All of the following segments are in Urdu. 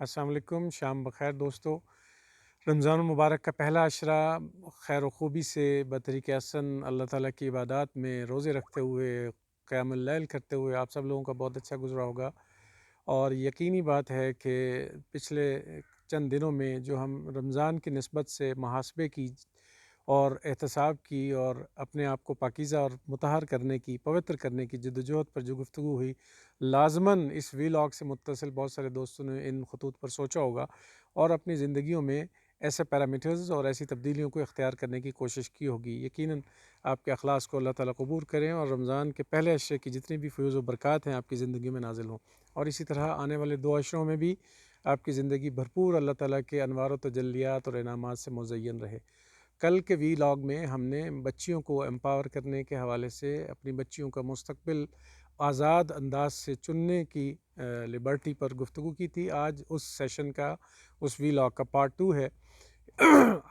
السلام علیکم، شام بخیر دوستو۔ رمضان المبارک کا پہلا عشرہ خیر و خوبی سے بطریق احسن اللہ تعالیٰ کی عبادات میں روزے رکھتے ہوئے قیام اللیل کرتے ہوئے آپ سب لوگوں کا بہت اچھا گزرا ہوگا، اور یقینی بات ہے کہ پچھلے چند دنوں میں جو ہم رمضان کی نسبت سے محاسبے کی اور احتساب کی اور اپنے آپ کو پاکیزہ اور مطہر کرنے کی، پوتر کرنے کی جدوجہد پر جو گفتگو ہوئی، لازماً اس ویلاگ سے متصل بہت سارے دوستوں نے ان خطوط پر سوچا ہوگا اور اپنی زندگیوں میں ایسے پیرامیٹرز اور ایسی تبدیلیوں کو اختیار کرنے کی کوشش کی ہوگی۔ یقیناً آپ کے اخلاص کو اللہ تعالیٰ قبول کریں اور رمضان کے پہلے عشرے کی جتنی بھی فیوز و برکات ہیں آپ کی زندگی میں نازل ہوں، اور اسی طرح آنے والے 2 عشروں میں بھی آپ کی زندگی بھرپور اللہ تعالیٰ کے انوار و تجلیات اور انعامات سے مزین رہے۔ کل کے ویلاگ میں ہم نے بچیوں کو امپاور کرنے کے حوالے سے اپنی بچیوں کا مستقبل آزاد انداز سے چننے کی لبرٹی پر گفتگو کی تھی۔ آج اس سیشن کا، اس ویلاگ کا پارٹ 2 ہے۔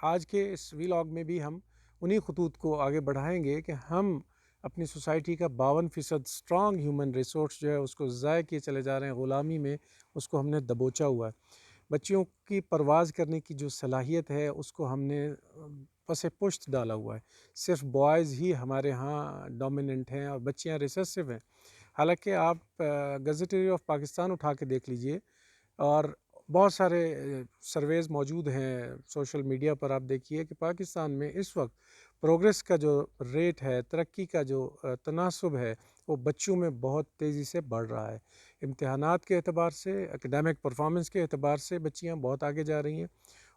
آج کے اس ویلاگ میں بھی ہم انہی خطوط کو آگے بڑھائیں گے کہ ہم اپنی سوسائٹی کا 52% اسٹرانگ ہیومن ریسورس جو ہے اس کو ضائع کیے چلے جا رہے ہیں، غلامی میں اس کو ہم نے دبوچا ہوا ہے۔ بچیوں کی پرواز کرنے کی جو صلاحیت ہے اس کو ہم نے پس پشت ڈالا ہوا ہے۔ صرف بوائز ہی ہمارے ہاں ڈومیننٹ ہیں اور بچیاں ریسیسو ہیں۔ حالانکہ آپ گزٹری آف پاکستان اٹھا کے دیکھ لیجئے، اور بہت سارے سرویز موجود ہیں سوشل میڈیا پر، آپ دیکھیے کہ پاکستان میں اس وقت پروگریس کا جو ریٹ ہے، ترقی کا جو تناسب ہے، وہ بچوں میں بہت تیزی سے بڑھ رہا ہے۔ امتحانات کے اعتبار سے، اکیڈیمک پرفارمنس کے اعتبار سے بچیاں بہت آگے جا رہی ہیں،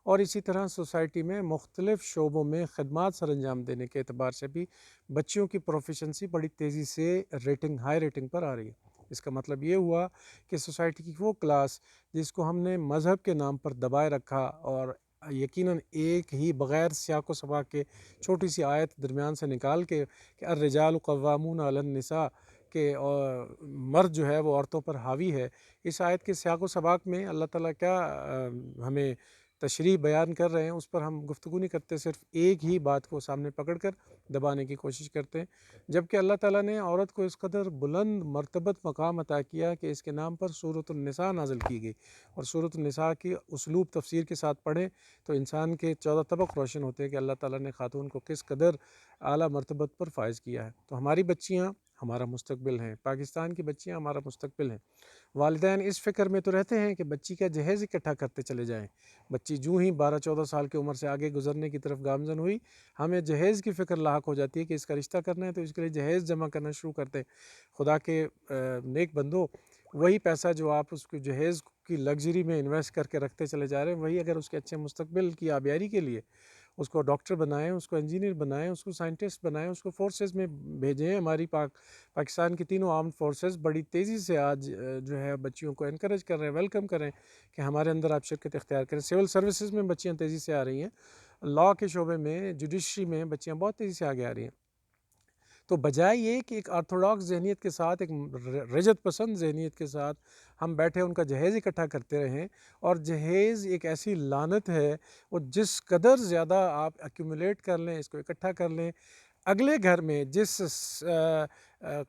اور اسی طرح سوسائٹی میں مختلف شعبوں میں خدمات سر انجام دینے کے اعتبار سے بھی بچیوں کی پروفیشنسی بڑی تیزی سے ہائی ریٹنگ پر آ رہی ہے۔ اس کا مطلب یہ ہوا کہ سوسائٹی کی وہ کلاس جس کو ہم نے مذہب کے نام پر دبائے رکھا، اور یقیناً ایک ہی بغیر سیاق و سباق کے چھوٹی سی آیت درمیان سے نکال کے کہ الرجال قوامون علی النساء، کہ مرد جو ہے وہ عورتوں پر حاوی ہے، اس آیت کے سیاق و سباق میں اللہ تعالیٰ کیا ہمیں تشریح بیان کر رہے ہیں اس پر ہم گفتگو نہیں کرتے، صرف ایک ہی بات کو سامنے پکڑ کر دبانے کی کوشش کرتے ہیں، جبکہ اللہ تعالیٰ نے عورت کو اس قدر بلند مرتبت مقام عطا کیا کہ اس کے نام پر سورۃ النساء نازل کی گئی، اور سورۃ النساء کی اسلوب تفسیر کے ساتھ پڑھیں تو انسان کے 14 طبق روشن ہوتے ہیں کہ اللہ تعالیٰ نے خاتون کو کس قدر اعلیٰ مرتبت پر فائز کیا ہے۔ تو ہماری بچیاں ہمارا مستقبل ہیں، پاکستان کی بچیاں ہمارا مستقبل ہیں۔ والدین اس فکر میں تو رہتے ہیں کہ بچی کا جہیز اکٹھا کرتے چلے جائیں۔ بچی جو ہی 12-14 سال کی عمر سے آگے گزرنے کی طرف گامزن ہوئی، ہمیں جہیز کی فکر لاحق ہو جاتی ہے کہ اس کا رشتہ کرنا ہے تو اس کے لیے جہیز جمع کرنا شروع کرتے ہیں۔ خدا کے نیک بندو، وہی پیسہ جو آپ اس کو جہیز کی لگژری میں انویسٹ کر کے رکھتے چلے جا رہے ہیں، وہی اگر اس کے اچھے مستقبل کی آبیاری کے لیے اس کو ڈاکٹر بنائیں، اس کو انجینئر بنائیں، اس کو سائنٹسٹ بنائیں، اس کو فورسز میں بھیجیں۔ ہماری پاکستان کی تینوں آرمڈ فورسز بڑی تیزی سے آج جو ہے بچیوں کو انکریج کر رہے ہیں، ویلکم کریں کہ ہمارے اندر آپ شرکت اختیار کریں۔ سول سروسز میں بچیاں تیزی سے آ رہی ہیں، لاء کے شعبے میں، جوڈیشری میں بچیاں بہت تیزی سے آگے آ رہی ہیں۔ تو بجائے یہ کہ ایک آرتھوڈاکس ذہنیت کے ساتھ، ایک رجت پسند ذہنیت کے ساتھ ہم بیٹھے ان کا جہیز اکٹھا کرتے رہیں، اور جہیز ایک ایسی لعنت ہے، وہ جس قدر زیادہ آپ ایکیومولیٹ کر لیں، اس کو اکٹھا کر لیں، اگلے گھر میں جس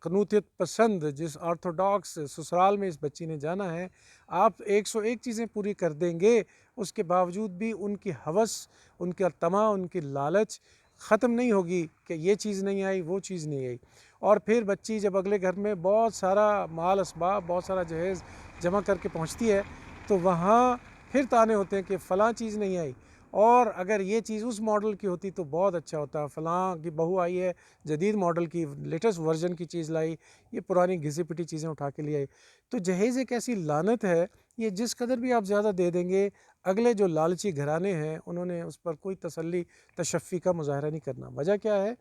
قنوتیت پسند، جس آرتھوڈاکس سسرال میں اس بچی نے جانا ہے، آپ 101 چیزیں پوری کر دیں گے، اس کے باوجود بھی ان کی ہوس، ان کا طمع، ان کی لالچ ختم نہیں ہوگی کہ یہ چیز نہیں آئی، وہ چیز نہیں آئی۔ اور پھر بچی جب اگلے گھر میں بہت سارا مال اسباب، بہت سارا جہیز جمع کر کے پہنچتی ہے تو وہاں پھر تانے ہوتے ہیں کہ فلاں چیز نہیں آئی، اور اگر یہ چیز اس ماڈل کی ہوتی تو بہت اچھا ہوتا، فلاں کی بہو آئی ہے جدید ماڈل کی، لیٹسٹ ورژن کی چیز لائی، یہ پرانی گھسی پٹی چیزیں اٹھا کے لے آئی۔ تو جہیز ایک ایسی لعنت ہے، یہ جس قدر بھی آپ زیادہ دے دیں گے، اگلے جو لالچی گھرانے ہیں انہوں نے اس پر کوئی تسلی تشفی کا مظاہرہ نہیں کرنا۔ وجہ کیا ہے؟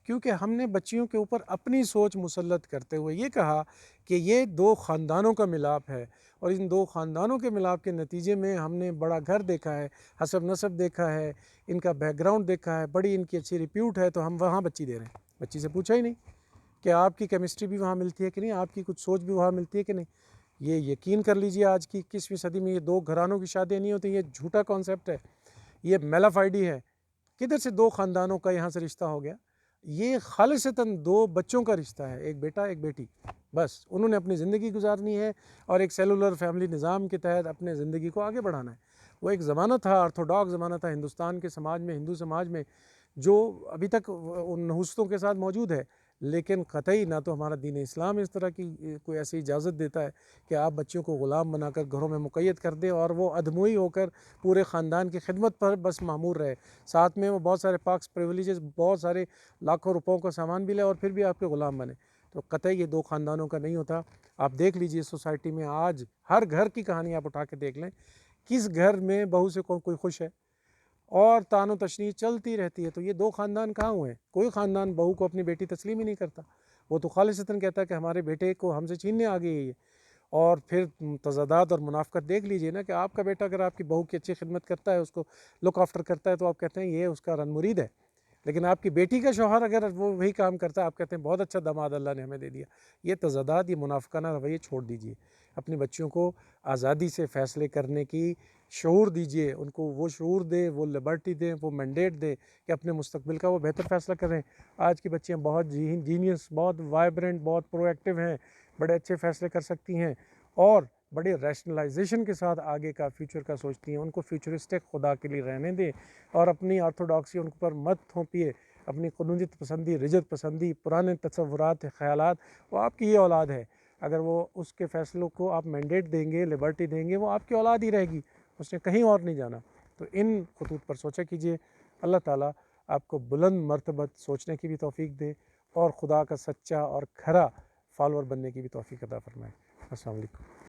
کیونکہ ہم نے بچیوں کے اوپر اپنی سوچ مسلط کرتے ہوئے یہ کہا کہ یہ 2 خاندانوں کا ملاپ ہے، اور ان 2 خاندانوں کے ملاپ کے نتیجے میں ہم نے بڑا گھر دیکھا ہے، حسب نسب دیکھا ہے، ان کا بیک گراؤنڈ دیکھا ہے، بڑی ان کی اچھی ریپیوٹ ہے، تو ہم وہاں بچی دے رہے ہیں۔ بچی سے پوچھا ہی نہیں کہ آپ کی کیمسٹری بھی وہاں ملتی ہے کہ نہیں، آپ کی کچھ سوچ بھی وہاں ملتی ہے کہ نہیں۔ یہ یقین کر لیجئے آج کی 21ویں صدی میں یہ 2 گھرانوں کی شادیاں نہیں ہوتی، یہ جھوٹا کانسیپٹ ہے، یہ میلافائڈی ہے۔ کدھر سے 2 خاندانوں کا یہاں سے رشتہ ہو گیا؟ یہ خالصتاً دو بچوں کا رشتہ ہے، ایک بیٹا ایک بیٹی، بس انہوں نے اپنی زندگی گزارنی ہے اور ایک سیلولر فیملی نظام کے تحت اپنے زندگی کو آگے بڑھانا ہے۔ وہ ایک زمانہ تھا، آرتھوڈاکس زمانہ تھا ہندوستان کے سماج میں، ہندو سماج میں، جو ابھی تک ان نحوستوں کے ساتھ موجود ہے، لیکن قطعی نہ تو ہمارا دین اسلام اس طرح کی کوئی ایسی اجازت دیتا ہے کہ آپ بچوں کو غلام بنا کر گھروں میں مقید کر دیں اور وہ ادموئی ہو کر پورے خاندان کی خدمت پر بس معمور رہے، ساتھ میں وہ بہت سارے پاکس پریویلیجز، بہت سارے لاکھوں روپوں کا سامان بھی لے اور پھر بھی آپ کے غلام بنے۔ تو قطعی یہ دو خاندانوں کا نہیں ہوتا۔ آپ دیکھ لیجئے سوسائٹی میں آج ہر گھر کی کہانی آپ اٹھا کے دیکھ لیں، کس گھر میں بہو سے کوئی خوش ہے، اور تان و تشنیع چلتی رہتی ہے۔ تو یہ دو خاندان کہاں ہوئے ہیں؟ کوئی خاندان بہو کو اپنی بیٹی تسلیم ہی نہیں کرتا، وہ تو خالصتاً کہتا ہے کہ ہمارے بیٹے کو ہم سے چھیننے آ گئی ہے یہ۔ اور پھر تضادات اور منافقت دیکھ لیجئے نا، کہ آپ کا بیٹا اگر آپ کی بہو کی اچھی خدمت کرتا ہے، اس کو لک آفٹر کرتا ہے، تو آپ کہتے ہیں یہ اس کا رن مرید ہے، لیکن آپ کی بیٹی کا شوہر اگر وہ وہی کام کرتا ہے، آپ کہتے ہیں بہت اچھا داماد اللہ نے ہمیں دے دیا۔ یہ تضادات، یہ منافقانہ رویے چھوڑ دیجئے، اپنے بچوں کو آزادی سے فیصلے کرنے کی شعور دیجئے، ان کو وہ شعور دیں، وہ لبرٹی دیں، وہ مینڈیٹ دیں کہ اپنے مستقبل کا وہ بہتر فیصلہ کریں۔ آج کی بچیاں بہت جینیس، بہت وائبرنٹ، بہت پرو ایکٹیو ہیں، بڑے اچھے فیصلے کر سکتی ہیں اور بڑے ریشنلائزیشن کے ساتھ آگے کا فیوچر کا سوچتی ہیں۔ ان کو فیوچرسٹک خدا کے لیے رہنے دیں اور اپنی آرتھوڈاکسی ان پر مت تھوپیے، اپنی قنوجت پسندی، رجت پسندی، پرانے تصورات، خیالات، وہ آپ کی یہ اولاد ہے، اگر وہ اس کے فیصلوں کو آپ مینڈیٹ دیں گے، لبرٹی دیں گے، وہ آپ کی اولاد ہی رہے گی، اس نے کہیں اور نہیں جانا۔ تو ان خطوط پر سوچا کیجئے۔ اللہ تعالیٰ آپ کو بلند مرتبت سوچنے کی بھی توفیق دے اور خدا کا سچا اور کھرا فالوور بننے کی بھی توفیق عطا فرمائے۔ السلام علیکم۔